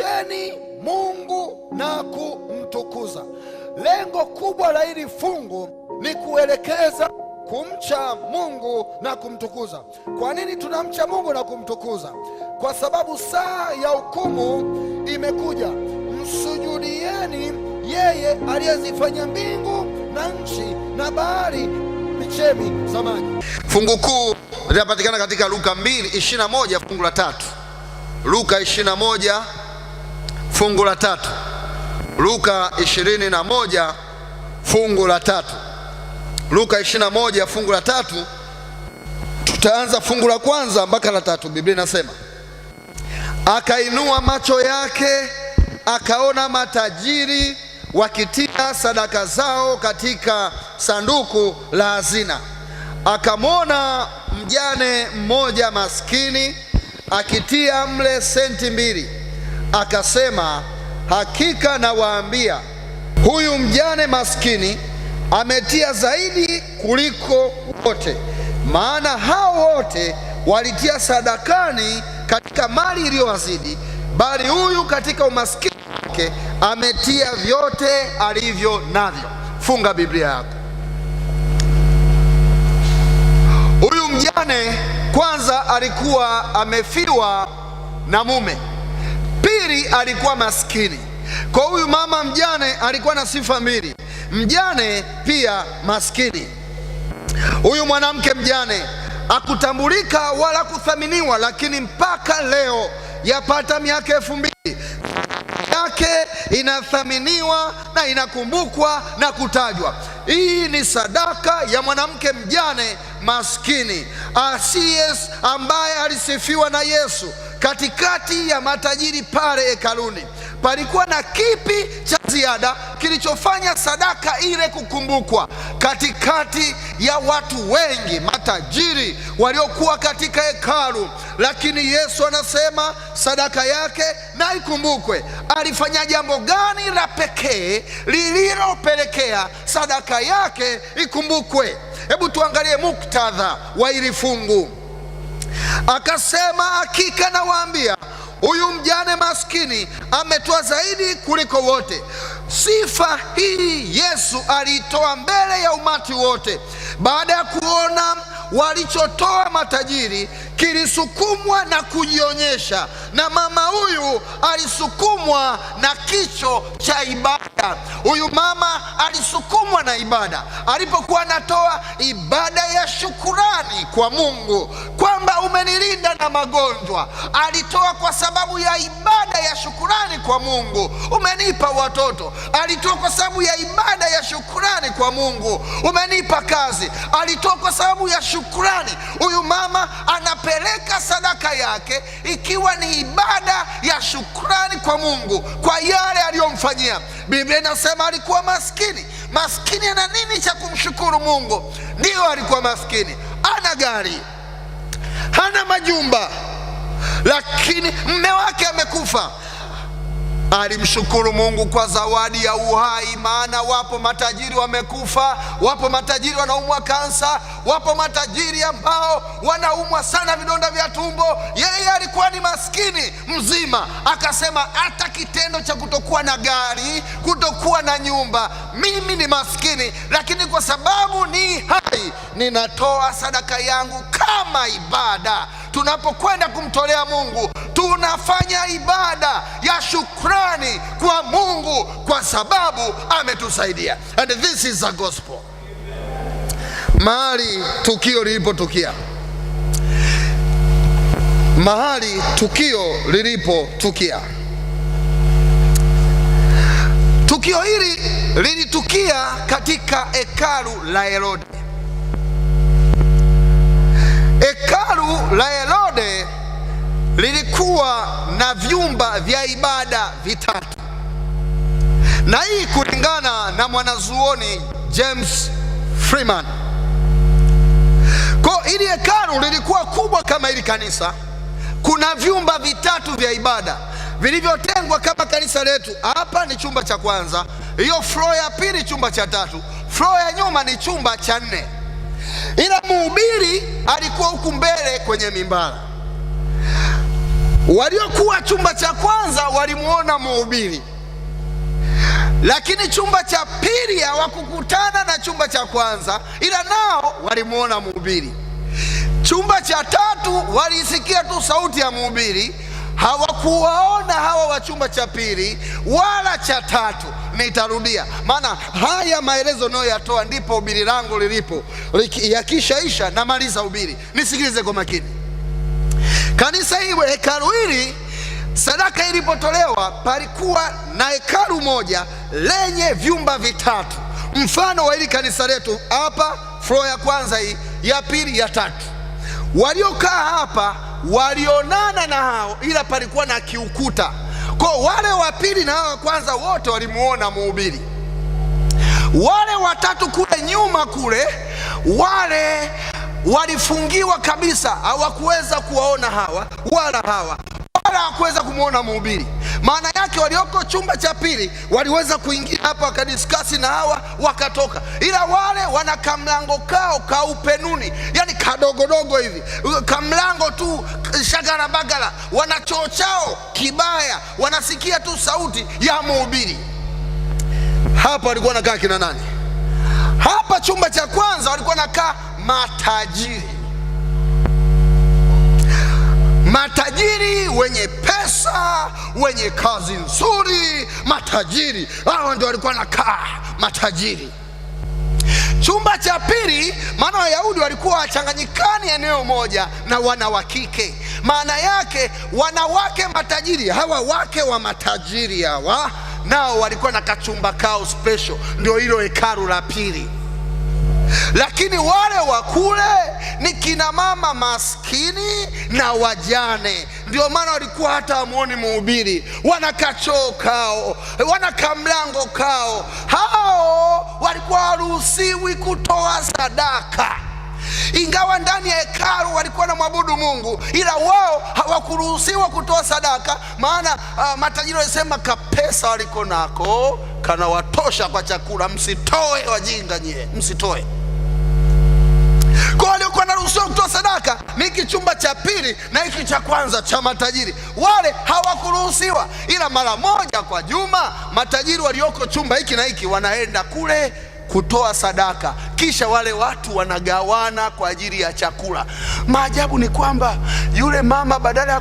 mcheni Mungu na kumtukuza. Lengo kubwa la hili fungu ni kuelekeza kumcha Mungu na kumtukuza. Kwa nini tunamcha Mungu na kumtukuza? Kwa sababu saa ya hukumu imekuja. Msujudieni yeye aliyezifanya mbingu na nchi na bahari, michemi za maji. Fungu kuu linapatikana katika Luka 2:21 fungu la 3. Luka 21 fungu la 3. Luka 21 fungu la 3. Luka 21 fungu la 3. Tutaanza fungu la kwanza mpaka la 3. Biblia inasema, akainua macho yake akaona matajiri wakitia sadaka zao katika sanduku la hazina. Akamwona mjane mmoja maskini akitia mle senti 2. Akasema, hakika nawaambia, huyu mjane maskini ametia zaidi kuliko wote, maana hao wote walitia sadakani katika mali iliyowazidi, bali huyu katika umaskini wake ametia vyote alivyo navyo. Funga Biblia yako. Huyu mjane kwanza alikuwa amefiwa na mume, pili alikuwa maskini. Kwa huyu mama mjane alikuwa na sifa mbili, mjane pia maskini. Huyu mwanamke mjane hakutambulika wala kuthaminiwa, lakini mpaka leo yapata miaka 2000 yake inathaminiwa na inakumbukwa na kutajwa. Hii ni sadaka ya mwanamke mjane maskini Asies, ambaye alisifiwa na Yesu. Katikati ya matajiri pale hekaluni palikuwa na kipi cha ziada kilichofanya sadaka ile kukumbukwa? Katikati ya watu wengi matajiri waliokuwa katika hekalu, lakini Yesu anasema sadaka yake na ikumbukwe. Alifanya jambo gani la pekee lililopelekea sadaka yake ikumbukwe? Hebu tuangalie muktadha wa hili fungu. Akasema, hakika nawaambia, huyu mjane maskini ametoa zaidi kuliko wote. Sifa hii Yesu aliitoa mbele ya umati wote. Baada ya kuona walichotoa matajiri, kilisukumwa na kujionyesha, na mama huyu alisukumwa na kicho cha ibada. Huyu mama alisukumwa na ibada alipokuwa anatoa ibada ya shukurani kwa Mungu kwamba umenilinda na magonjwa. Alitoa kwa sababu ya ibada ya shukurani kwa Mungu. Umenipa watoto. Alitoa kwa sababu ya ibada ya shukurani kwa Mungu. Umenipa kazi. Alitoa kwa sababu ya shukurani. Huyu mama anapeleka sadaka yake ikiwa ni ibada ya shukrani kwa Mungu kwa yale aliyomfanyia. Biblia inasema alikuwa maskini. Maskini ana nini cha kumshukuru Mungu? Ndio, alikuwa maskini, hana gari, hana majumba, lakini mume wake amekufa. Alimshukuru Mungu kwa zawadi ya uhai, maana wapo matajiri wamekufa, wapo matajiri wanaumwa kansa, wapo matajiri ambao wanaumwa sana vidonda vya tumbo. Yeye alikuwa ni maskini mzima. Akasema hata kitendo cha kutokuwa na gari, kutokuwa na nyumba, mimi ni maskini, lakini kwa sababu ni hai ninatoa sadaka yangu kama ibada. Tunapokwenda kumtolea Mungu, tunafanya ibada ya shukrani kwa Mungu kwa sababu ametusaidia. And this is the gospel. Mahali tukio lilipotukia, mahali tukio lilipotukia, tukio hili lilitukia katika hekalu la Herode. Hekalu la Herode lilikuwa na vyumba vya ibada vitatu, na hii kulingana na mwanazuoni James Freeman. Kwa hili hekalu lilikuwa kubwa kama hili kanisa. Kuna vyumba vitatu vya ibada vilivyotengwa kama kanisa letu. Hapa ni chumba cha kwanza, hiyo floor ya pili chumba cha tatu, floor ya nyuma ni chumba cha 4. Ila mhubiri alikuwa huku mbele kwenye mimbara. Waliokuwa chumba cha kwanza walimuona mhubiri, lakini chumba cha pili hawakukutana na chumba cha kwanza, ila nao walimuona mhubiri. Chumba cha tatu walisikia tu sauti ya mhubiri, hawakuwaona hawa wa chumba cha pili wala cha tatu. Nitarudia, maana haya maelezo nayo yatoa ndipo hubiri langu lilipo. Yakishaisha namaliza hubiri, nisikilize kwa makini. Kanisa hili, hekalu hili, sadaka ilipotolewa palikuwa na hekalu moja lenye vyumba vitatu, mfano wa hili kanisa letu hapa, floor ya kwanza hii, ya pili, ya tatu. Waliokaa hapa walionana na hao, ila palikuwa na kiukuta. Kwa wale wa pili na hao wa kwanza wote walimuona mhubiri. Wale watatu kule nyuma kule, wale walifungiwa kabisa, hawakuweza kuwaona hawa wala hawa, wala hawakuweza kumuona mhubiri. Maana yake walioko chumba cha pili waliweza kuingia hapa wakadiskasi na hawa wakatoka, ila wale wana kamlango kao kaupenuni, yani kadogodogo hivi, kamlango tu shagarabagara, wana choo chao kibaya, wanasikia tu sauti ya mhubiri. Hapa walikuwa nakaa kina nani? Hapa chumba cha kwanza walikuwa nakaa matajiri, matajiri wenye pesa, wenye kazi nzuri, matajiri. Hao ndio walikuwa nakaa matajiri. Chumba cha pili, maana Wayahudi walikuwa wachanganyikani eneo moja na wana wa kike. Maana yake wanawake matajiri, hawa wake wa matajiri hawa nao walikuwa na kachumba kao special, ndio hilo hekalu la pili. Lakini wale wa kule ni kina mama maskini na wajane, ndio maana walikuwa hata hamuoni mhubiri, wana kachoo kao, wana kamlango kao. Hao walikuwa haruhusiwi kutoa sadaka, ingawa ndani ya hekalu walikuwa na mwabudu Mungu, ila wao hawakuruhusiwa kutoa sadaka. Maana matajiri walisema kapesa waliko nako kana watosha kwa chakula, msitoe wajinga nyie, msitoe. Kwa waliokuwa wanaruhusiwa kutoa sadaka ni hiki chumba cha pili na hiki cha kwanza cha matajiri. Wale hawakuruhusiwa, ila mara moja kwa juma matajiri walioko chumba hiki na hiki wanaenda kule kutoa sadaka, kisha wale watu wanagawana kwa ajili ya chakula. Maajabu ni kwamba yule mama badala ya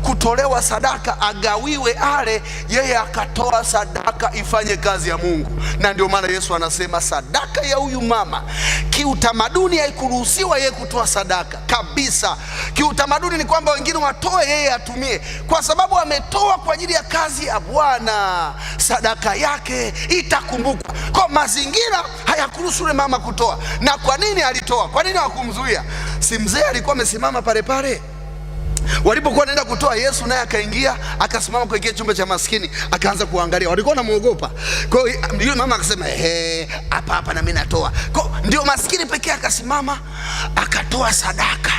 kutolewa sadaka agawiwe ale, yeye akatoa sadaka ifanye kazi ya Mungu. Na ndio maana Yesu anasema sadaka ya huyu mama, kiutamaduni haikuruhusiwa yeye kutoa sadaka kabisa. Kiutamaduni ni kwamba wengine watoe, yeye atumie, kwa sababu ametoa kwa ajili ya kazi ya Bwana. Sadaka yake itakumbukwa. Kwa mazingira hayakuruhusu yule mama kutoa. Na kwa nini alitoa? Kwa nini hawakumzuia? Si mzee alikuwa amesimama pale pale. Walipokuwa wanaenda kutoa, Yesu naye akaingia, akasimama kwa kile chumba cha maskini, akaanza kuangalia. Walikuwa wanamuogopa. Kwa hiyo yule mama akasema, hapa na mimi natoa. Kwa ndio maskini pekee akasimama akatoa sadaka.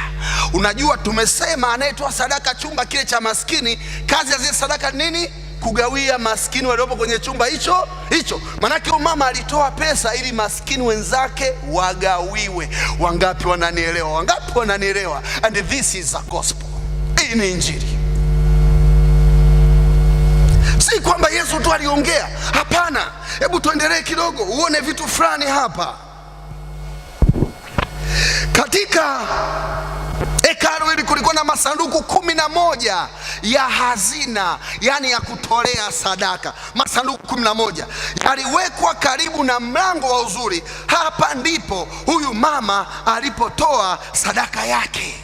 Unajua tumesema anayetoa sadaka chumba kile cha maskini, kazi ya zile sadaka nini? Kugawia maskini waliopo kwenye chumba hicho. Manake mama alitoa pesa ili maskini wenzake wagawiwe. Wangapi wananielewa? Wangapi wananielewa? And this is a gospel. Hii ni injili. Si kwamba Yesu tu aliongea, hapana. Hebu tuendelee kidogo uone vitu fulani hapa. Katika hekalu hili kulikuwa na masanduku 11 ya hazina, yani ya kutolea sadaka. Masanduku 11 yaliwekwa karibu na mlango wa uzuri. Hapa ndipo huyu mama alipotoa sadaka yake.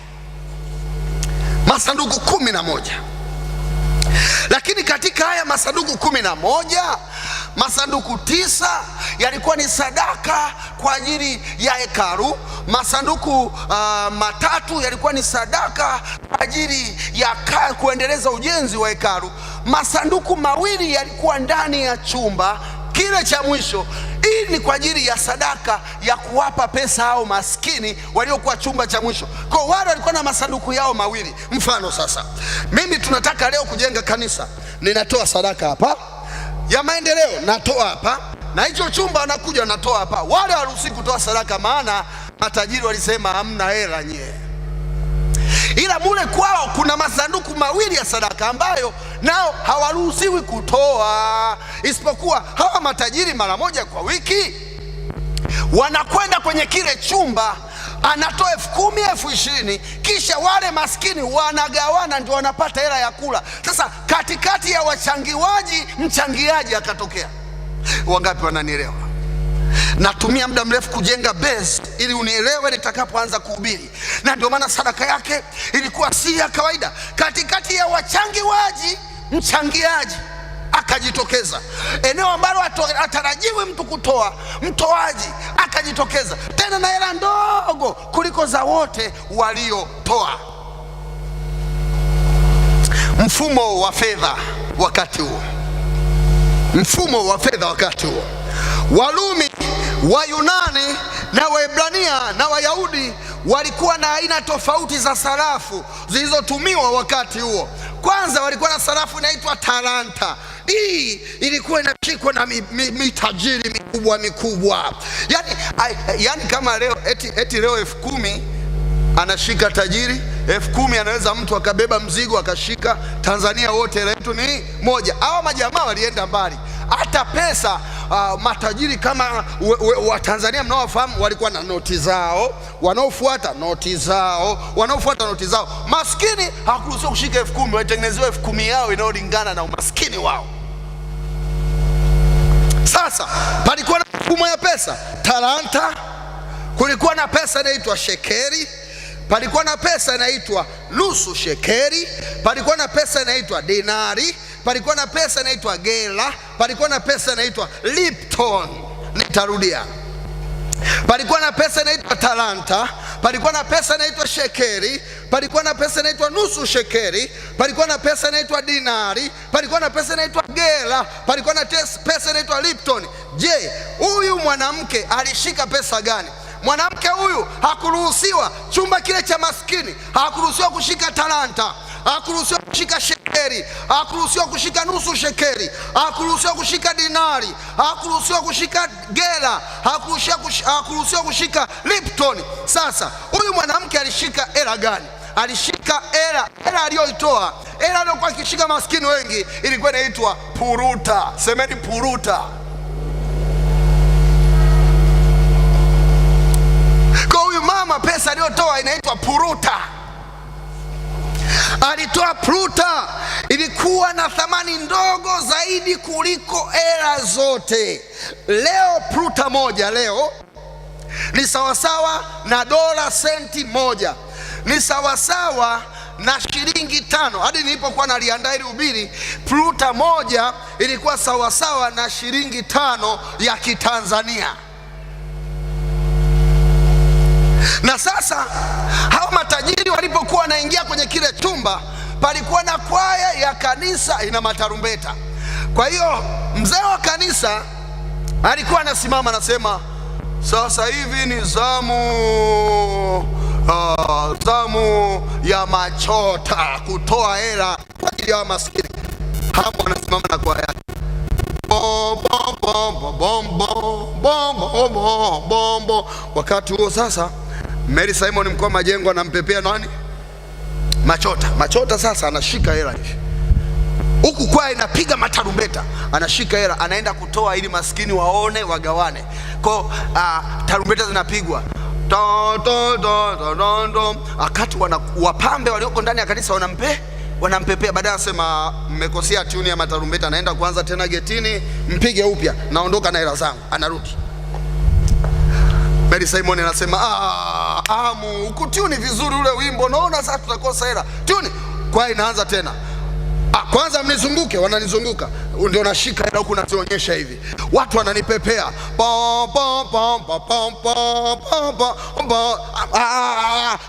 Masanduku 11. Lakini katika haya masanduku 11, masanduku 9 yalikuwa ni sadaka kwa ajili ya hekalu. Masanduku 3 yalikuwa ni sadaka kwa ajili ya kuendeleza ujenzi wa hekalu. Masanduku 2 yalikuwa ndani ya chumba kile cha mwisho. Hii ni kwa ajili ya sadaka ya kuwapa pesa hao maskini waliokuwa chumba cha mwisho. Kwa wale walikuwa na masanduku yao 2. Mfano sasa, mimi tunataka leo kujenga kanisa, ninatoa sadaka hapa ya maendeleo, natoa hapa, na hicho chumba wanakuja natoa hapa. Wale hawaruhusi kutoa sadaka, maana matajiri walisema hamna hela nyie. ila mule kwao kuna masanduku mawili ya sadaka ambayo nao hawaruhusiwi kutoa, isipokuwa hawa matajiri mara moja kwa wiki wanakwenda kwenye kile chumba, anatoa 10,000, 20,000, kisha wale maskini wanagawana, ndio wanapata hela ya kula. Sasa katikati ya wachangiwaji, mchangiaji akatokea. Wangapi wananielewa? Natumia muda mrefu kujenga base ili unielewe nitakapoanza kuhubiri, na ndio maana sadaka yake ilikuwa si ya kawaida. Katikati ya wachangiwaji, mchangiaji akajitokeza, eneo ambalo atarajiwi mtu kutoa, mtoaji akajitokeza, tena na hela ndogo kuliko za wote waliotoa. Mfumo wa fedha wakati huo, mfumo wa fedha wakati huo, Warumi, Wayunani na Waebrania na Wayahudi walikuwa na aina tofauti za sarafu zilizotumiwa wakati huo. Kwanza walikuwa na sarafu inaitwa talanta. Hii ilikuwa inashikwa na mitajiri mikubwa mikubwa. Yani kama leo eti leo 10,000 anashika tajiri, 10,000 anaweza mtu akabeba mzigo akashika. Tanzania wote letu ni moja. Hawa majamaa walienda mbali. Hata pesa matajiri kama wa Tanzania mnaofahamu walikuwa na noti zao, wanaofuata noti zao, wanaofuata noti zao. Maskini hakuruhusiwa kushika 10,000, watengenezewa 10,000 yao inayolingana na umaskini wao. Sasa palikuwa na mfumo ya pesa, talanta, kulikuwa na pesa inaitwa shekeri, palikuwa na pesa inaitwa nusu shekeri, palikuwa na pesa inaitwa dinari, palikuwa na pesa inaitwa gela, palikuwa na pesa inaitwa Lipton. Nitarudia. Palikuwa na pesa inaitwa talanta, palikuwa na pesa inaitwa shekeri, palikuwa na pesa inaitwa nusu shekeri, palikuwa na pesa inaitwa dinari, palikuwa na pesa inaitwa gela, palikuwa na pesa inaitwa Lipton. Je, huyu mwanamke alishika pesa gani? Mwanamke huyu hakuruhusiwa, chumba kile cha maskini, hakuruhusiwa kushika talanta, hakuruhusiwa kushika shekeri, hakuruhusiwa kushika nusu shekeri, hakuruhusiwa kushika dinari, hakuruhusiwa kushika gela, hakuruhusiwa kushika Lipton. Sasa huyu mwanamke alishika hela gani? Alishika hela aliyoitoa, hela aliyokuwa akishika maskini wengi, ilikuwa inaitwa puruta. Semeni puruta. Kwa huyu mama pesa aliyotoa inaitwa puruta. Alitoa puruta, ilikuwa na thamani ndogo zaidi kuliko hela zote. Leo puruta moja leo ni sawasawa na dola senti moja, ni sawasawa na shilingi 5. Hadi nilipokuwa naliandaa ili hubiri, puruta moja ilikuwa sawasawa na shilingi 5 ya Kitanzania. Na sasa hao matajiri walipokuwa wanaingia kwenye kile chumba, palikuwa na kwaya ya kanisa ina matarumbeta. Kwa hiyo mzee wa kanisa alikuwa anasimama anasema, sasa hivi ni zamu ya machota kutoa hela kwa ajili ya maskini. Hapo anasimama na kwaya yake, wakati huo sasa Mary Simon mkuu wa majengo anampepea nani? Machota sasa anashika hela hivi, huku kwaya inapiga matarumbeta, anashika hela anaenda kutoa ili maskini waone wagawane. Kwa tarumbeta zinapigwa wakati wapambe walioko ndani ya kanisa wanampepea. Baadaye anasema mmekosea tuni ya matarumbeta, anaenda kuanza tena getini, mpige upya, naondoka na hela zangu. Anarudi. Mary Simon anasema ukutiuni vizuri ule wimbo, naona sasa tutakosa hela. Tuni kwa inaanza tena. Kwanza mnizunguke, wananizunguka, ndio nashika hela huku nazionyesha hivi. Watu wananipepea.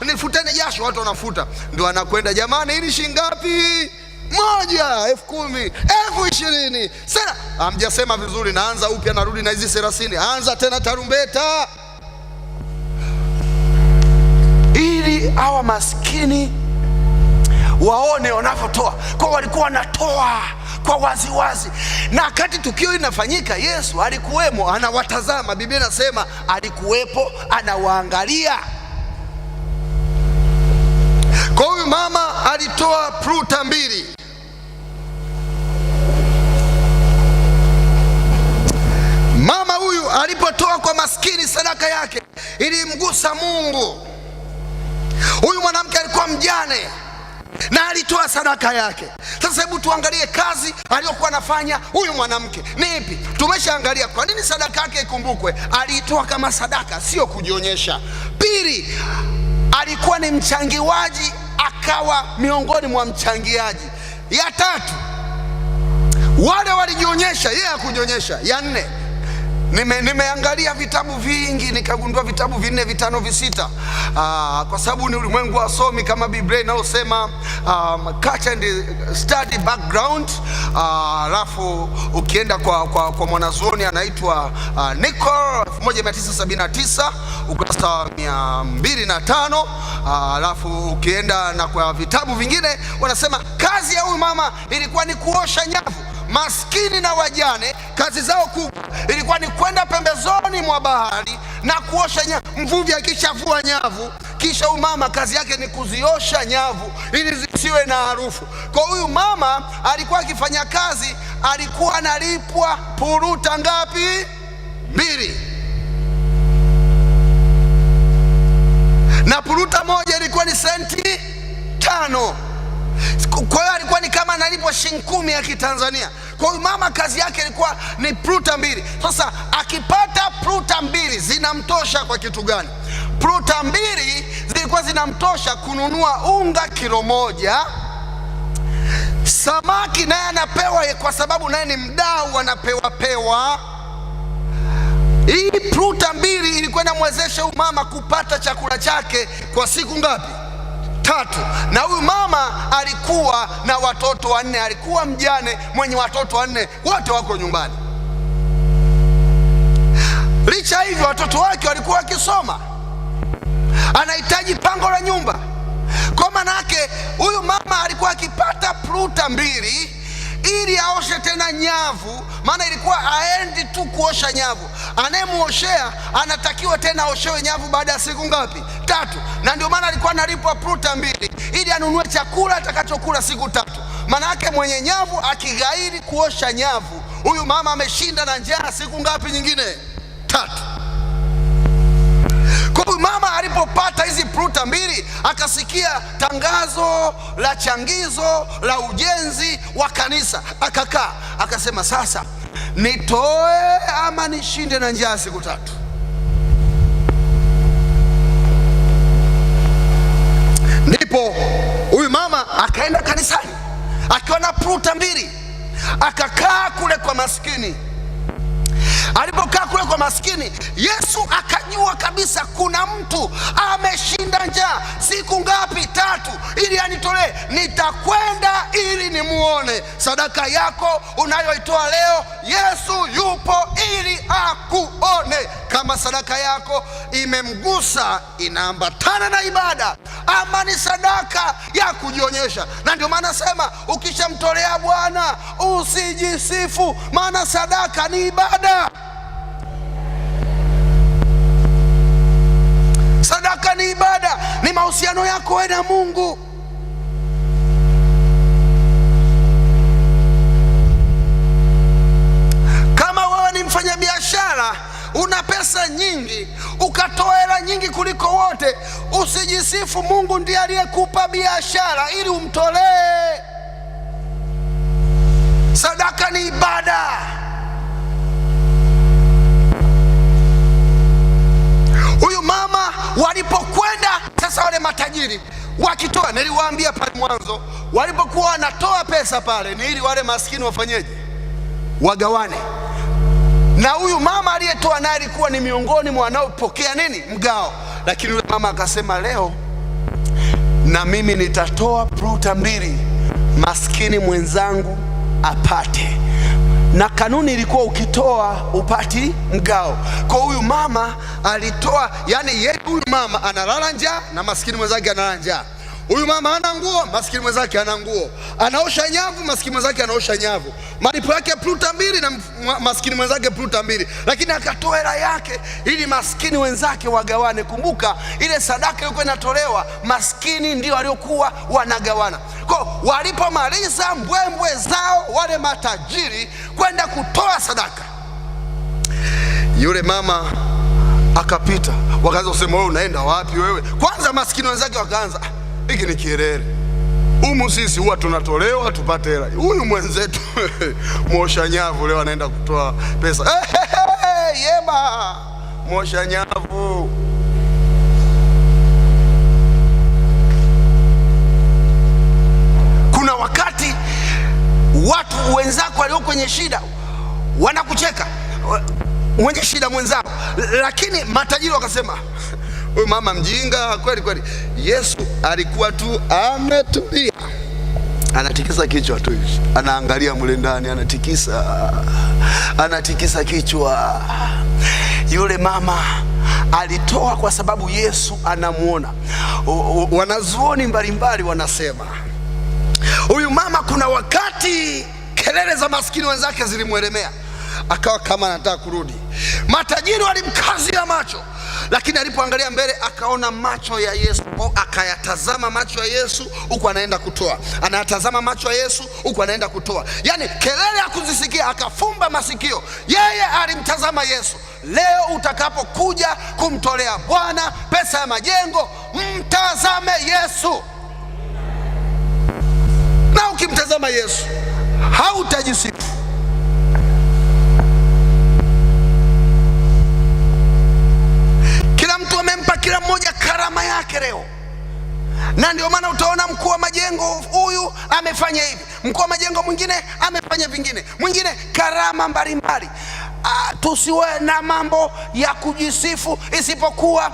Nifuteni jasho, watu wanafuta. Ndio anakwenda, jamani hili shilingi ngapi? 1, 10,000, 20,000. Sasa hamjasema vizuri, naanza upya, narudi na hizi 30. Anza tena tarumbeta. Ili hawa maskini waone wanavyotoa. Kwa walikuwa wanatoa kwa waziwazi. Na wakati tukio linafanyika, Yesu alikuwemo, anawatazama. Biblia inasema alikuwepo, anawaangalia. Kwa ilimgusa Mungu. Huyu mwanamke alikuwa mjane na alitoa sadaka yake. Sasa hebu tuangalie kazi aliyokuwa anafanya huyu mwanamke ni ipi. Tumeshaangalia kwa nini sadaka yake ikumbukwe. Aliitoa kama sadaka, sio kujionyesha. Pili, alikuwa ni mchangiwaji, akawa miongoni mwa mchangiaji. Ya tatu, wale walijionyesha, yeye hakujionyesha. Ya nne, nimeangalia vitabu vingi nikagundua vitabu 4, 5, 6, kwa sababu ni ulimwengu wa somi kama Biblia inayosema culture and study background. Alafu ukienda kwa mwanazuoni anaitwa Nicholl 1979 ukurasa 205. Alafu ukienda na kwa vitabu vingine wanasema kazi ya huyu mama ilikuwa ni kuosha nyavu. Maskini na wajane kazi zao kubwa ilikuwa ni kwenda pembezoni mwa bahari na kuosha nyavu. Mvuvi akishavua nyavu, kisha huyu mama kazi yake ni kuziosha nyavu ili zisiwe na harufu. Kwa huyu mama alikuwa akifanya kazi, alikuwa analipwa puruta ngapi? 2. Na puruta moja ilikuwa ni senti 5. Kwa hiyo alikuwa ni kama analipwa shilingi 10 ya Kitanzania. Kwa hiyo mama kazi yake ilikuwa ni pruta 2. Sasa akipata pruta 2 zinamtosha kwa kitu gani? Pruta 2 zilikuwa zinamtosha kununua unga kilo 1. Samaki naye anapewa, kwa sababu naye ni mdau, anapewa. Hii pruta 2 ilikuwa inamwezesha huyu mama kupata chakula chake kwa siku ngapi? 3. Na huyu mama alikuwa na watoto 4, alikuwa mjane mwenye watoto 4, wote wako nyumbani. Licha hivyo watoto wake walikuwa wakisoma, anahitaji pango la nyumba. Kwa maana yake huyu mama alikuwa akipata pruta 2 ili aoshe tena nyavu, maana ilikuwa aendi tu kuosha nyavu, anayemuoshea anatakiwa tena aoshewe nyavu baada ya siku ngapi? 3. Na ndio maana alikuwa analipwa pruta 2 ili anunue chakula atakachokula siku 3. Maana yake mwenye nyavu akigairi kuosha nyavu, huyu mama ameshinda na njaa siku ngapi nyingine? 3. Kwa huyu mama alipopata hizi pruta 2, akasikia tangazo la changizo la ujenzi wa kanisa, akakaa akasema, sasa nitoe ama nishinde na njaa siku 3? Ndipo huyu mama akaenda kanisani akiwa na pruta 2, akakaa kule kwa maskini. Alipokaa kule kwa maskini, Yesu akajua kabisa kuna mtu ameshinda njaa siku ngapi? 3, ili anitolee. Nitakwenda ili nimuone. Sadaka yako unayoitoa leo, Yesu yupo ili akuone. Kama sadaka yako imemgusa, inaambatana na ibada, ama ni sadaka ya kujionyesha. Na ndio maana sema ukishamtolea Bwana usijisifu, maana sadaka ni ibada. Sadaka ni ibada, ni mahusiano yako wewe na Mungu. Kama wewe ni mfanyabiashara, una pesa nyingi, ukatoa hela nyingi kuliko wote, usijisifu. Mungu ndiye aliyekupa biashara ili umtolee. Sadaka ni ibada. Huyu mama walipokwenda sasa, wale matajiri wakitoa, niliwaambia pale mwanzo, walipokuwa wanatoa pesa pale ni ili wale maskini wafanyeje? Wagawane. Na huyu mama aliyetoa naye alikuwa ni miongoni mwa wanaopokea nini? Mgao. Lakini yule mama akasema, leo na mimi nitatoa pruta 2, maskini mwenzangu apate. Na kanuni ilikuwa ukitoa upati mgao. Kwa huyu mama alitoa, yani yeye huyu mama analala njaa na maskini mwenzake analala njaa. Huyu mama ana nguo, maskini mwenzake ana nguo. Anaosha nyavu, maskini mwenzake anaosha nyavu. Malipo yake pruta 2 na maskini mwenzake pruta 2. Lakini akatoa hela yake ili maskini wenzake wagawane. Kumbuka ile sadaka ilikuwa inatolewa, maskini ndio waliokuwa wanagawana. Kwa walipomaliza mbwembwe zao wale matajiri kwenda kutoa sadaka, yule mama Akapita, wakaanza kusema wewe unaenda wapi wewe? Kwanza maskini wenzake wakaanza, hiki ni kielele, humu sisi huwa tunatolewa tupate hela, huyu mwenzetu mwosha nyavu leo anaenda kutoa pesa. Yeba mwosha nyavu. Kuna wakati watu wenzako walio kwenye shida wanakucheka, mwenye shida mwenzao, lakini matajiri wakasema huyu mama mjinga kweli kweli. Yesu alikuwa tu ametulia, anatikisa kichwa tu, anaangalia mule ndani, anatikisa kichwa. Yule mama alitoa kwa sababu Yesu anamuona. Wanazuoni mbalimbali wanasema huyu mama kuna wakati kelele za maskini wenzake zilimwelemea, akawa kama anataka kurudi. Matajiri walimkazia macho, lakini alipoangalia mbele akaona macho ya Yesu, akayatazama macho ya Yesu huku anaenda kutoa, anayatazama macho ya Yesu huku anaenda kutoa. Yani kelele hakuzisikia, akafumba masikio, yeye alimtazama Yesu. Leo utakapokuja kumtolea Bwana pesa ya majengo, mtazame Yesu. Na ukimtazama Yesu hautajisifu. Kila mtu amempa kila mmoja karama yake leo, na ndio maana utaona mkuu wa majengo huyu amefanya hivi, mkuu wa majengo mwingine amefanya vingine, mwingine karama mbalimbali. Tusiwe na mambo ya kujisifu, isipokuwa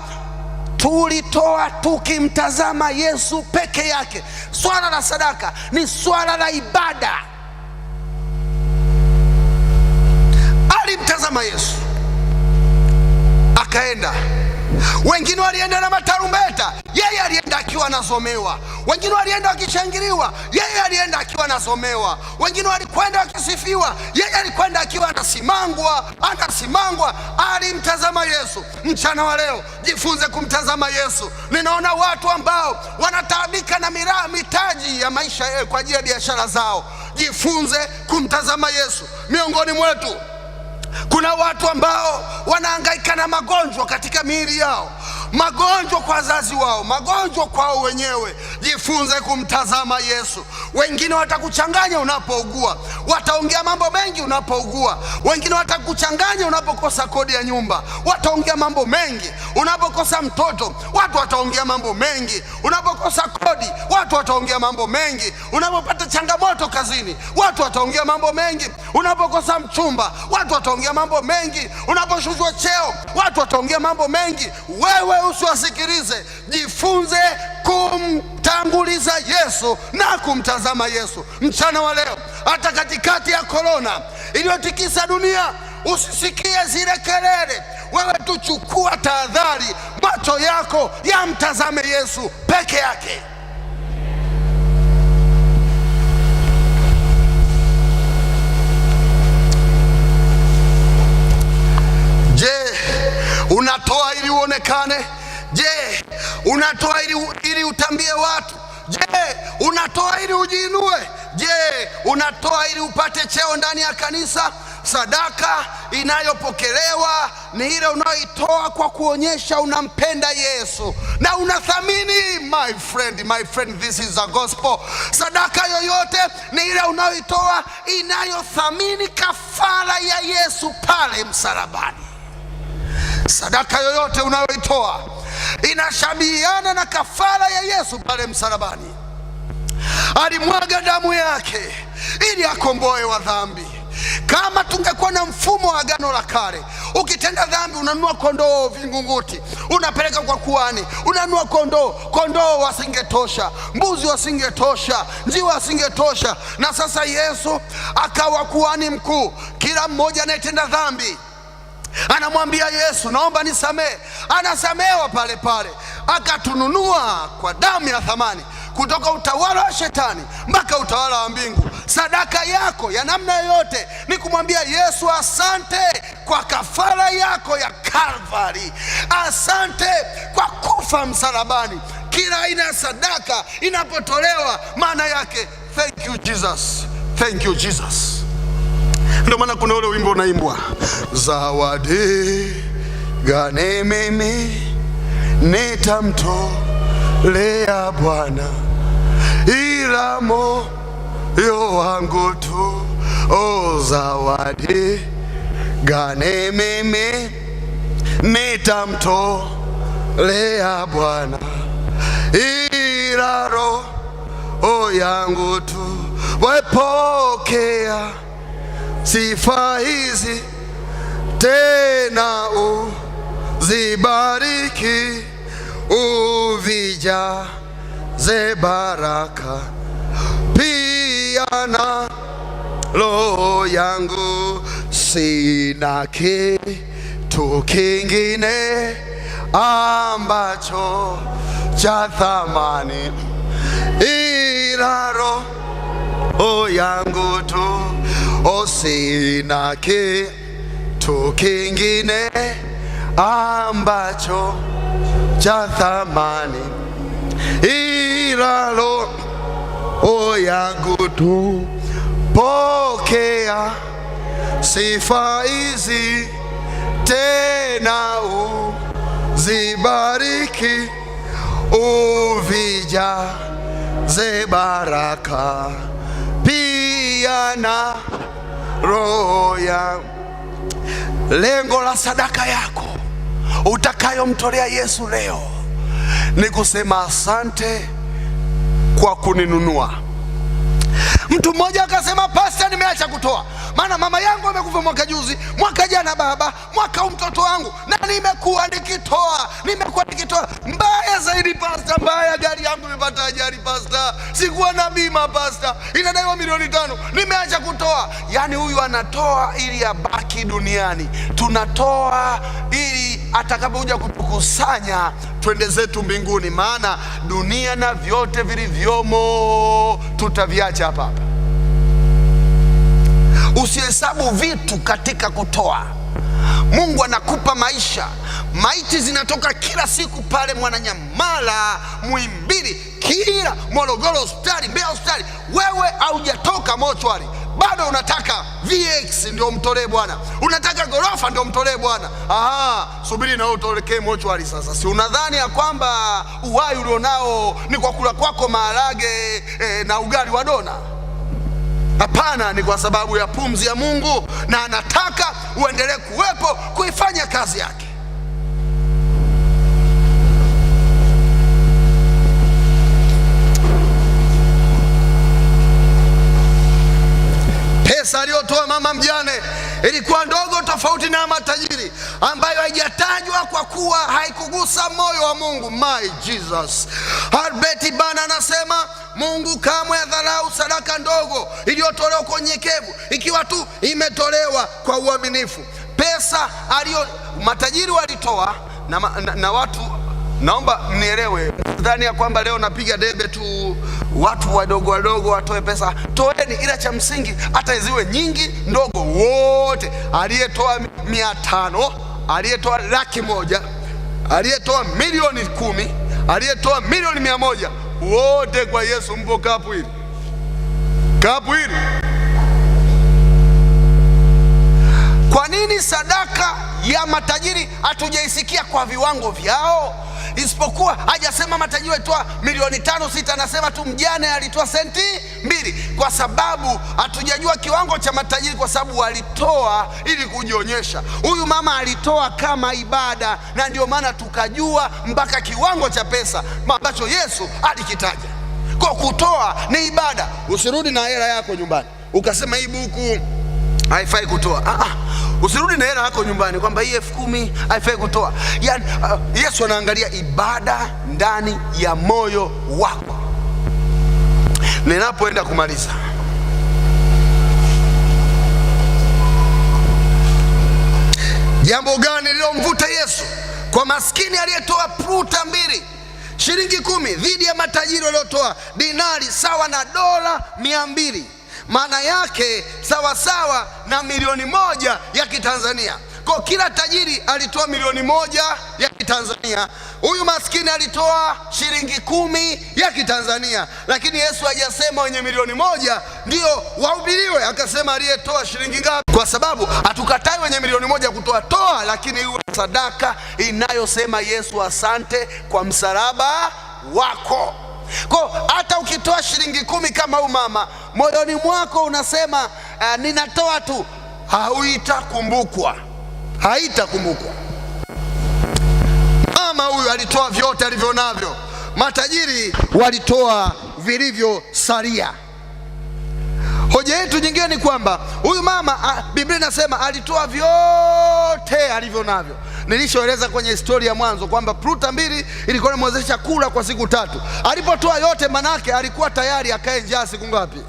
tulitoa tukimtazama Yesu peke yake. Swala la sadaka ni swala la ibada. Alimtazama Yesu akaenda. Wengine walienda na matarumbeta, yeye alienda akiwa anasomewa. Wengine walienda wakishangiliwa, yeye alienda akiwa anasomewa. Wengine walikwenda wakisifiwa, yeye alikwenda akiwa anasimangwa. Alimtazama Yesu. Mchana wa leo jifunze kumtazama Yesu. Ninaona watu ambao wanataabika na mitaji ya maisha kwa ajili ya biashara zao. Jifunze kumtazama Yesu. Miongoni mwetu kuna watu ambao wanahangaika na magonjwa katika miili yao, magonjwa kwa wazazi wao, magonjwa kwao wenyewe. Jifunze kumtazama Yesu. Wengine watakuchanganya unapougua, wataongea mambo mengi unapougua. Wengine watakuchanganya unapokosa kodi ya nyumba, wataongea mambo mengi. Unapokosa mtoto, watu wataongea mambo mengi. Unapokosa kodi, watu wataongea mambo mengi. Unapopata changamoto kazini, watu wataongea mambo mengi. Unapokosa mchumba, watu wataongea mambo mengi. Unaposhushwa cheo, watu wataongea mambo mengi. Wewe usiwasikilize. Jifunze kumtanguliza Yesu na kumtazama Yesu. Mchana wa leo, hata katikati ya korona iliyotikisa dunia, usisikie zile kelele. Wewe tuchukua tahadhari, macho yako yamtazame Yesu peke yake. Je, unatoa ili uonekane? Je, unatoa ili utambie watu? Je, unatoa ili ujiinue? Je, unatoa ili upate cheo ndani ya kanisa? Sadaka inayopokelewa ni ile unayoitoa kwa kuonyesha unampenda Yesu na unathamini. My friend, this is the gospel. Sadaka yoyote ni ile unayoitoa inayothamini kafara ya Yesu pale msalabani. Sadaka yoyote unayoitoa inashabihiana na kafara ya Yesu pale msalabani. Alimwaga damu yake ili akomboe wa dhambi. Kama tungekuwa na mfumo wa agano la kale, ukitenda dhambi unanunua kondoo vingunguti, unapeleka kwa kuhani, unanunua kondoo wasingetosha, mbuzi wasingetosha, njiwa wasingetosha. Na sasa Yesu akawa kuhani mkuu. Kila mmoja anayetenda dhambi anamwambia Yesu, naomba nisamehe. Anasamehewa pale pale. Akatununua kwa damu ya thamani kutoka utawala wa shetani mpaka utawala wa mbingu. Sadaka yako ya namna yoyote ni kumwambia Yesu, asante kwa kafara yako ya Kalvari, asante kwa kufa msalabani. Kila aina ya sadaka inapotolewa, maana yake thank you Jesus, thank you Jesus. Ndio maana kuna ule wimbo unaimbwa, zawadi gani mimi nitamtolea Bwana, ila moyo wangu tu. O zawadi gani mimi nitamtolea Bwana, ila roho yangu tu. Wepokea sifa hizi tena uzibariki, uvijaze baraka pia na roho yangu. Sina kitu kingine ambacho cha thamani ila roho yangu tu. O, sina kitu kingine ambacho cha thamani ila roho yangu tu. Pokea sifa hizi tena uzibariki, uvijaze baraka pia na roho yangu. Lengo la sadaka yako utakayomtolea Yesu leo ni kusema asante kwa kuninunua. Mtu mmoja akasema, Pastor, nimeacha kutoa, maana mama yangu amekufa mwaka juzi, mwaka jana baba, mwaka mtoto wangu, na nimekuwa nikitoa. Mbaya zaidi Pastor, mbaya, gari yangu imepata ajali Pastor, sikuwa na bima Pastor, inadaiwa milioni 5, nimeacha kutoa. Yani huyu anatoa ili abaki duniani, tunatoa ili atakapokuja kutukusanya twende zetu mbinguni, maana dunia na vyote vilivyomo tutaviacha hapa hapa. Usihesabu vitu katika kutoa. Mungu anakupa maisha. Maiti zinatoka kila siku pale Mwananyamala, Muhimbili, kila Morogoro hospitali, Mbeya hospitali. Wewe haujatoka mochwari, bado unataka VX ndio mtolee Bwana, unataka gorofa ndio mtolee Bwana. Subiri na wewe utolekee mochwari sasa. Si unadhani ya kwamba uhai ulionao ni kwa kula kwako maharage na ugali wa dona? Hapana, ni kwa sababu ya pumzi ya Mungu, na anataka uendelee kuwepo kuifanya kazi yake. Pesa aliyotoa mama mjane ilikuwa ndogo, tofauti na matajiri, ambayo haijatajwa kwa kuwa haikugusa moyo wa Mungu. My Jesus. Albert Bana anasema Mungu kamwe hadharau sadaka ndogo iliyotolewa kwa unyenyekevu, ikiwa tu imetolewa kwa uaminifu. Pesa matajiri walitoa na watu, naomba mnielewe, dhani ya kwamba leo napiga debe tu watu wadogo wadogo watoe pesa. Toeni, ila cha msingi hata ziwe nyingi ndogo, wote. Aliyetoa 500, aliyetoa 100,000, aliyetoa milioni 10, aliyetoa milioni 100, wote kwa Yesu mpo kapu hili. Kwa nini sadaka ya matajiri hatujaisikia kwa viwango vyao? Isipokuwa hajasema matajiri walitoa milioni 5, 6, anasema tu mjane alitoa senti 2, kwa sababu hatujajua kiwango cha matajiri, kwa sababu walitoa ili kujionyesha. Huyu mama alitoa kama ibada, na ndio maana tukajua mpaka kiwango cha pesa ambacho Yesu alikitaja. Kwa kutoa ni ibada. Usirudi na hela yako nyumbani ukasema hii buku haifai kutoa. Usirudi na hela yako nyumbani kwamba hii 10,000 haifai kutoa. Yani, Yesu anaangalia ibada ndani ya moyo wako. Ninapoenda kumaliza, jambo gani lilomvuta Yesu kwa maskini aliyetoa pruta 2 shilingi 10 dhidi ya matajiri waliotoa dinari sawa na dola 200? Maana yake sawa na milioni 1 ya Kitanzania. Kwa kila tajiri alitoa milioni 1 ya Kitanzania, huyu maskini alitoa shilingi 10 ya Kitanzania. Lakini Yesu hajasema wenye milioni 1 ndio wahubiriwe, akasema aliyetoa shilingi ngapi, kwa sababu hatukatai wenye milioni 1 kutoa, lakini sadaka inayosema Yesu asante kwa msalaba wako. Kwa hata ukitoa shilingi 10 kama huyu mama, moyoni mwako unasema ninatoa tu, haitakumbukwa. Mama huyu alitoa vyote alivyo navyo. Matajiri walitoa vilivyosalia. Hoja yetu nyingine ni kwamba huyu mama, Biblia inasema alitoa vyote alivyo navyo. Nilishoeleza kwenye historia mwanzo kwamba pruta 2 ilikuwa inamwezesha kula kwa siku 3. Alipotoa yote, manake alikuwa tayari akae njaa siku ngapi?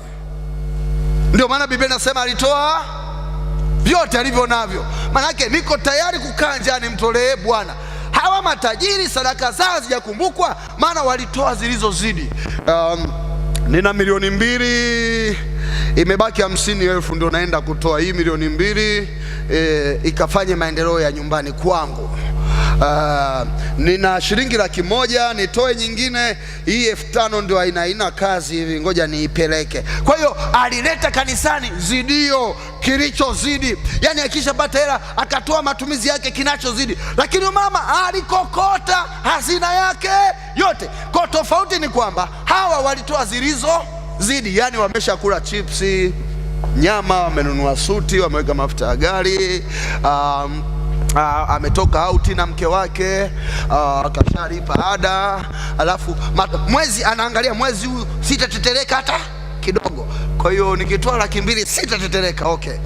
Ndio maana Biblia inasema alitoa vyote alivyo navyo. Manake niko tayari kukaa njaa nimtolee Bwana. Hawa matajiri sadaka zao hazijakumbukwa, maana walitoa zilizozidi. Nina milioni 2, imebaki 50,000 ndio naenda kutoa. Hii milioni 2 ikafanye maendeleo ya nyumbani kwangu. Nina shilingi 100,000 nitoe nyingine, hii 5,000 ndio haina kazi hivi, ngoja niipeleke. Kwa hiyo alileta kanisani zidio, kilichozidi. Yani akishapata hela akatoa matumizi yake kinachozidi. Lakini mama alikokota hazina yake yote. Kwa tofauti ni kwamba hawa walitoa zilizozidi, yani wameshakula chipsi, nyama, wamenunua suti, wameweka mafuta ya gari, ametoka auti na mke wake, kashalipa ada, alafu mwezi anaangalia mwezi huu sitatetereka hata kidogo. Kwa hiyo nikitoa 200,000 sitatetereka. Okay,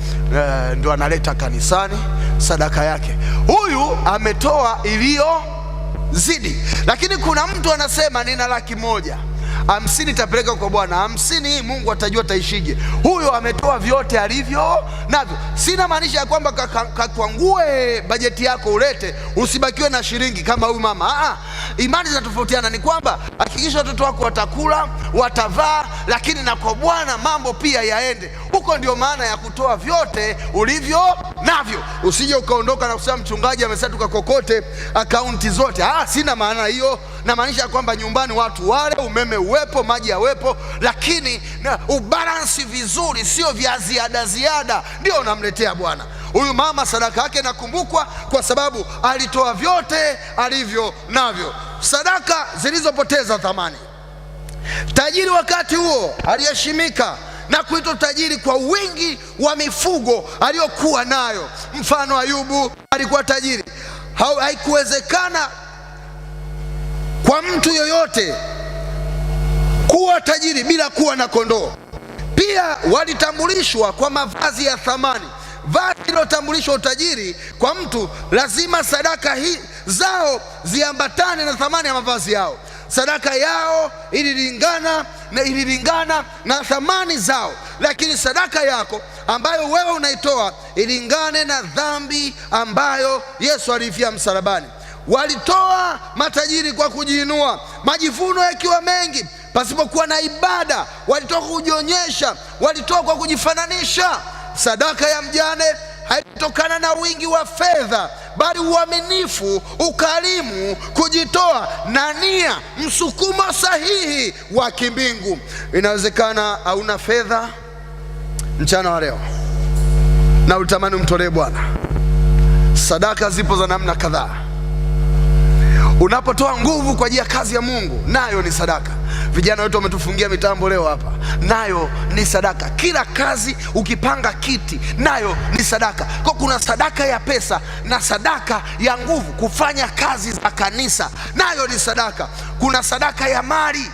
ndio analeta kanisani sadaka yake. Huyu ametoa iliyozidi. Lakini kuna mtu anasema nina 100,000, 50 tapeleka kwa Bwana. 50 hii Mungu atajua taishije. Huyo ametoa vyote alivyo navyo. Sina maanisha ya kwamba kakwangue bajeti yako ulete, usibakiwe na shilingi kama huyu mama. Imani zinatofautiana. Ni kwamba hakikisha watoto wako watakula, watavaa, lakini na kwa Bwana mambo pia yaende. Huko ndio maana ya kutoa vyote ulivyo navyo. Usije ukaondoka na kusema mchungaji amesema tukakokote akaunti zote. Sina maana hiyo. Na maanisha kwamba nyumbani watu wale, umeme uwepo, maji yawepo, lakini ubalansi vizuri, sio vya ziada ndio unamletea Bwana. Huyu mama sadaka yake inakumbukwa kwa sababu alitoa vyote alivyo navyo. Sadaka zilizopoteza thamani. Tajiri wakati huo aliheshimika na kuitwa tajiri kwa wingi wa mifugo aliyokuwa nayo. Mfano, Ayubu alikuwa tajiri. Haikuwezekana kwa mtu yoyote kuwa tajiri bila kuwa na kondoo. Pia walitambulishwa kwa mavazi ya thamani. Vazi lilotambulishwa utajiri kwa mtu, lazima sadaka zao ziambatane na thamani ya mavazi yao. Sadaka yao ililingana na thamani zao. Lakini sadaka yako ambayo wewe unaitoa ilingane na dhambi ambayo Yesu alifia msalabani. Walitoa matajiri kwa kujiinua, majivuno yakiwa mengi, pasipokuwa na ibada. Walitoa kujionyesha, walitoa kwa kujifananisha. Sadaka ya mjane haitokana na wingi wa fedha, bali uaminifu, ukarimu, kujitoa na nia, msukumo sahihi wa kimbingu. Inawezekana hauna fedha mchana wa leo na utamani umtolee Bwana. Sadaka zipo za namna kadhaa. Unapotoa nguvu kwa ajili ya kazi ya Mungu, nayo ni sadaka. Vijana wetu wametufungia mitambo leo hapa, nayo ni sadaka. Kila kazi ukipanga kiti, nayo ni sadaka. Kwa kuna sadaka ya pesa na sadaka ya nguvu, kufanya kazi za kanisa, nayo ni sadaka. Kuna sadaka ya mali.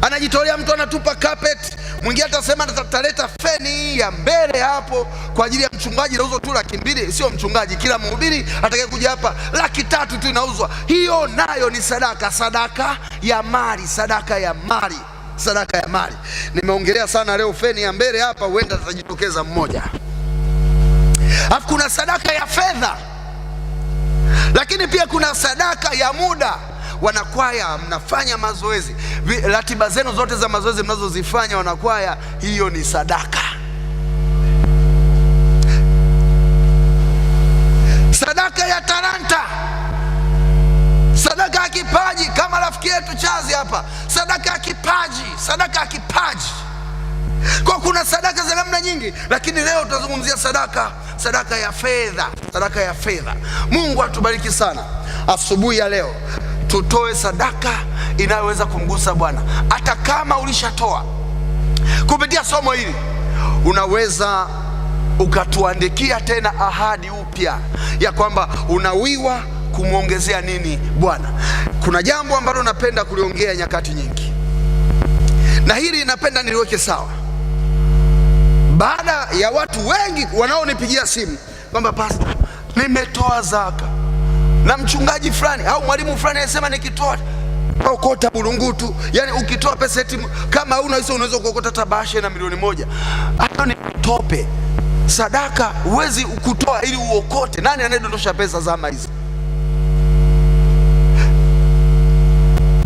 Anajitolea mtu, anatupa carpet. Mwingine atasema ataleta feni ya mbele hapo kwa ajili ya mchungaji, inauzwa tu 200,000. Sio mchungaji, kila mhubiri atakaye kuja hapa 300,000 tu inauzwa. Hiyo nayo ni sadaka. Sadaka ya mali, sadaka ya mali, sadaka ya mali. Nimeongelea sana leo feni ya mbele hapa, huenda atajitokeza mmoja. Alafu kuna sadaka ya fedha. Lakini pia kuna sadaka ya muda. Wanakwaya, mnafanya mazoezi, ratiba zenu zote za mazoezi mnazozifanya wanakwaya, hiyo ni sadaka. Sadaka ya talanta, sadaka ya kipaji, kama rafiki yetu Chazi hapa, sadaka ya kipaji, sadaka ya kipaji. Kwa kuna sadaka za namna nyingi, lakini leo tutazungumzia sadaka ya fedha, sadaka ya fedha. Mungu atubariki sana. Asubuhi ya leo tutoe sadaka inayoweza kumgusa Bwana. Hata kama ulishatoa kupitia somo hili, unaweza ukatuandikia tena ahadi upya ya kwamba unawiwa kumwongezea nini Bwana. Kuna jambo ambalo napenda kuliongea nyakati nyingi, na hili napenda niliweke sawa. Baada ya watu wengi wanaonipigia simu kwamba pastor, nimetoa zaka na mchungaji fulani au mwalimu fulani anasema nikitoa okota bulungutu, yani ukitoa pesa eti kama una hizo unaweza kuokota tabashe na milioni 1. Hapo ni tope. Sadaka huwezi kutoa ili uokote. Nani anayedondosha pesa zama hizi?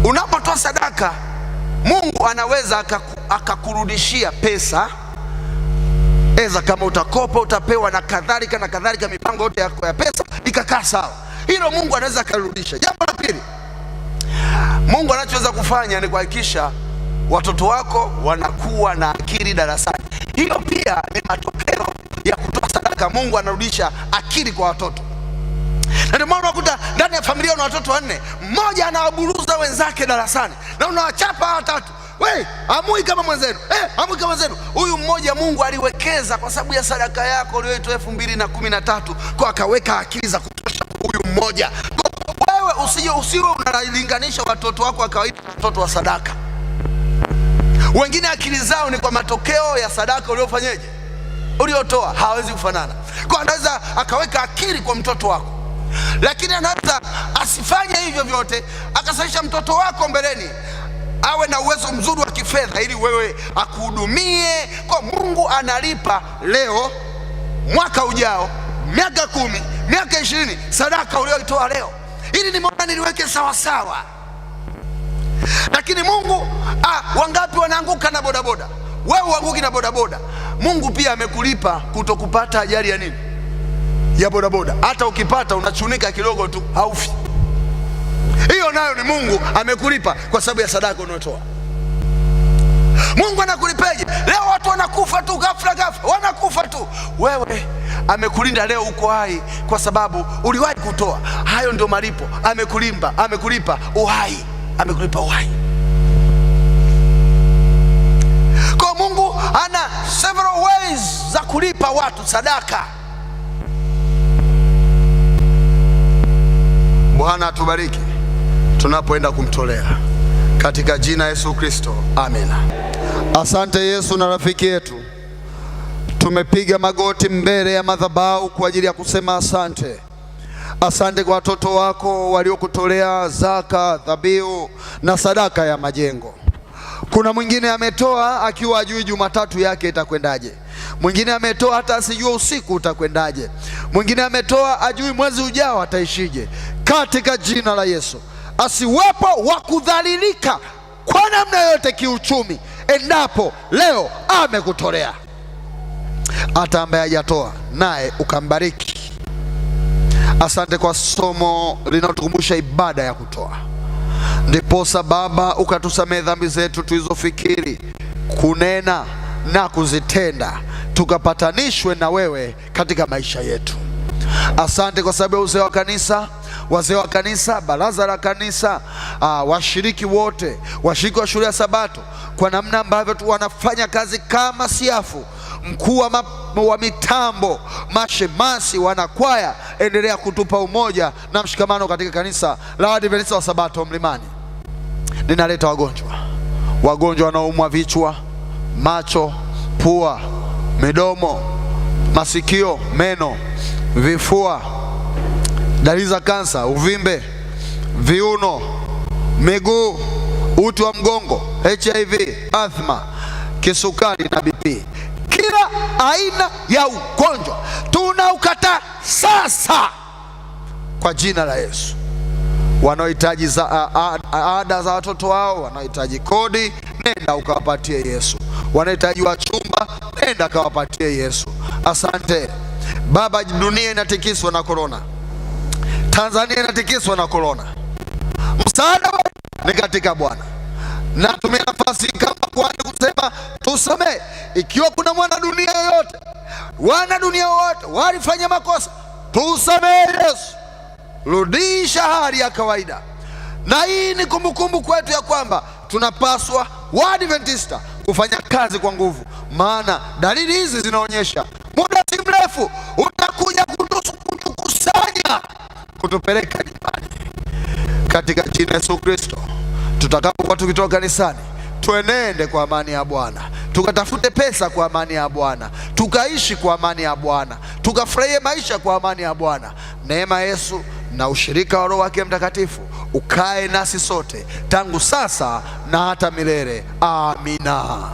Unapotoa sadaka, Mungu anaweza akakurudishia pesa, eza kama utakopa utapewa na kadhalika na kadhalika, mipango yote yako ya pesa ikakaa sawa. Hilo Mungu anaweza akarudisha. Jambo la pili, Mungu anachoweza kufanya ni kuhakikisha watoto wako wanakuwa na akili darasani. Hiyo pia ni matokeo ya kutoa sadaka. Mungu anarudisha akili kwa watoto. Na ndio maana unakuta ndani ya familia una watoto 4, mmoja anawaburuza wenzake darasani na unawachapa hawa 3. We, amui kama mwenzenu. Amui kama mwenzenu. Huyu mmoja Mungu aliwekeza kwa sababu ya sadaka yako uliyoitoa 2013 kwa akaweka akili za kutosha huyu mmoja. Wewe usiwe unalinganisha watoto wako wa kawaida na watoto wa sadaka. Wengine akili zao ni kwa matokeo ya sadaka uliofanyaje, uliotoa, hawezi kufanana. Kwa anaweza akaweka akili kwa mtoto wako, lakini anaweza asifanye hivyo vyote, akasalisha mtoto wako mbeleni awe na uwezo mzuri wa kifedha ili wewe akuhudumie. Kwa Mungu analipa leo, mwaka ujao, miaka 10, miaka 20, sadaka ulioitoa leo. Ili nimeona niliweke sawa sawa. Lakini Mungu, wangapi wanaanguka na bodaboda? Wewe uanguki na bodaboda. Mungu pia amekulipa kutokupata ajali ya nini? Ya bodaboda. Hata ukipata unachunika kidogo tu, haufi. Hiyo nayo ni Mungu amekulipa kwa sababu ya sadaka unayotoa. Mungu anakulipeje? Leo watu wanakufa tu ghafla, wanakufa tu. Wewe amekulinda leo uko hai kwa sababu uliwahi kutoa. Hayo ndio malipo. Amekulipa uhai. Amekulipa uhai. Kwa Mungu ana several ways za kulipa watu sadaka. Bwana atubariki tunapoenda kumtolea katika jina Yesu Kristo, amina. Asante Yesu na rafiki yetu, tumepiga magoti mbele ya madhabahu kwa ajili ya kusema asante. Asante kwa watoto wako waliokutolea zaka, dhabihu na sadaka ya majengo. Kuna mwingine ametoa akiwa ajui Jumatatu yake itakwendaje. Mwingine ametoa hata asijue usiku utakwendaje. Mwingine ametoa ajui mwezi ujao ataishije. Katika jina la Yesu, asiwepo wa kudhalilika kwa namna yote kiuchumi endapo leo amekutolea. Hata ambaye hajatoa naye ukambariki. Asante kwa somo linalotukumbusha ibada ya kutoa. Ndiposa Baba ukatusamehe dhambi zetu tulizofikiri, kunena na kuzitenda, tukapatanishwe na wewe katika maisha yetu. Asante kwa sababu ya uzee wa kanisa, wazee wa kanisa, baraza la kanisa, washiriki wote, washiriki wa shule ya Sabato, kwa namna ambavyo wanafanya kazi kama siafu, mkuu wa mitambo, mashemasi, wanakwaya. Endelea kutupa umoja na mshikamano katika kanisa la Waadventista wa Sabato Mlimani. Ninaleta wagonjwa wanaoumwa vichwa, macho, pua, midomo, masikio, meno, vifua, dalili za kansa, uvimbe, viuno, miguu, uti wa mgongo, HIV, asthma, kisukari na BP. Kila aina ya ugonjwa tunaukataa sasa kwa jina la Yesu. Wanaohitaji ada za watoto wao, wanaohitaji kodi, nenda ukawapatie Yesu. Wanahitaji wachumba, nenda kawapatie Yesu. Asante Baba. Dunia inatikiswa na korona, Tanzania inatikiswa na korona. Msaada ni katika Bwana. na tumia nafasi kama kuhani kusema tusamehe. Ikiwa kuna mwana dunia yoyote, wana dunia wote walifanya makosa, tusamehe Yesu, rudisha hali ya kawaida. Na hii ni kumbukumbu kwetu ya kwamba tunapaswa Waadventista kufanya kazi kwa nguvu, maana dalili hizi zinaonyesha muda si mrefu utakuja kutukusanya kutupeleka nyumbani. Katika jina Yesu Kristo, tutakapokuwa tukitoka kanisani, tuenende kwa amani ya Bwana, tukatafute pesa kwa amani ya Bwana, tukaishi kwa amani ya Bwana, tukafurahie maisha kwa amani ya Bwana. Neema Yesu na ushirika wa Roho wake Mtakatifu ukae nasi sote tangu sasa na hata milele. Amina.